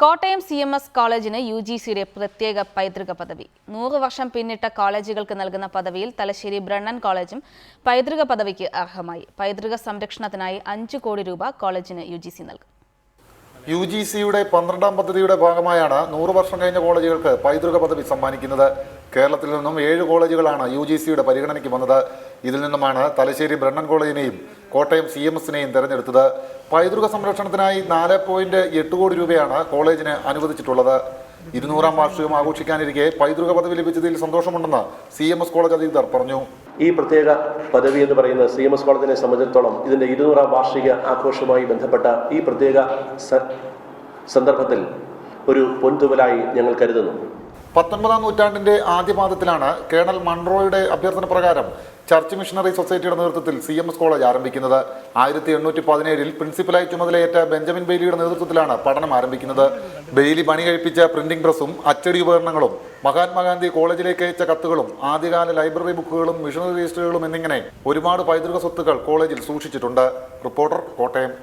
Kottayam CMS കോളേജിന് UGCയുടെ പ്രത്യേക പൈതൃക പദവി. 100 വർഷം പിന്നിട്ട കോളേജുകൾക്ക് നൽകുന്ന പദവിയിൽ തലശ്ശേരി ബ്രണ്ണൻ കോളേജും പൈതൃക പദവിക്ക് അർഹമായി. പൈതൃക സംരക്ഷണത്തിനായി 5 കോടി രൂപ കോളേജിന് UGC നൽകും. UGCയുടെ 12ാം പദ്ധതിയുടെ ഭാഗമായാണ് 100 വർഷം കഴിഞ്ഞ കോളേജുകൾക്ക് പൈതൃക പദവി സമ്മാനിക്കുന്നത്. കേരളത്തിൽ നിന്നും 7 കോളേജുകളാണ് UGCയുടെ പരിഗണനയ്ക്ക് വന്നത്. ഇതിൽ നിന്നുമാണ് തലശ്ശേരി ബ്രണ്ണൻ കോളേജിനെയും കോട്ടയം CMSനെയും തെരഞ്ഞെടുത്തത്. പൈതൃക സംരക്ഷണത്തിനായി 4.8 കോടി രൂപയാണ് കോളേജിന് അനുവദിച്ചിട്ടുള്ളത്. 200ാം വാർഷികം ആഘോഷിക്കാനിരിക്കെ പൈതൃക പദവി ലഭിച്ചതിൽ സന്തോഷമുണ്ടെന്ന് CMS കോളേജ് അധികൃതർ പറഞ്ഞു. ഈ പ്രത്യേക പദവി എന്ന് പറയുന്നത് CMS കോളേജിനെ സംബന്ധിച്ചിടത്തോളം ഇതിന്റെ 200ാം വാർഷിക ആഘോഷവുമായി ബന്ധപ്പെട്ട ഈ പ്രത്യേക സന്ദർഭത്തിൽ ഒരു പൊൻതൂവലായി ഞങ്ങൾ കരുതുന്നു. 19ാം നൂറ്റാണ്ടിന്റെ ആദ്യപാദത്തിലാണ് കേണൽ മൺറോയുടെ അഭ്യർത്ഥന പ്രകാരം ചർച്ച് മിഷണറി സൊസൈറ്റിയുടെ നേതൃത്വത്തിൽ CMS കോളേജ് ആരംഭിക്കുന്നത്. 1817 പ്രിൻസിപ്പലായി ചുമതലയേറ്റ ബെഞ്ചമിൻ ബെയ്ലിയുടെ നേതൃത്വത്തിലാണ് പഠനം ആരംഭിക്കുന്നത്. ബെയ്ലി പണി കഴിപ്പിച്ച പ്രിന്റിംഗ് പ്രസ്സും അച്ചടി ഉപകരണങ്ങളും മഹാത്മാഗാന്ധി കോളേജിലേക്ക് അയച്ച കത്തുകളും ആദ്യകാല ലൈബ്രറി ബുക്കുകളും മിഷണറി രജിസ്റ്ററുകളും എന്നിങ്ങനെ ഒരുപാട് പൈതൃക സ്വത്തുക്കൾ കോളേജിൽ സൂക്ഷിച്ചിട്ടുണ്ട്. റിപ്പോർട്ടർ, കോട്ടയം.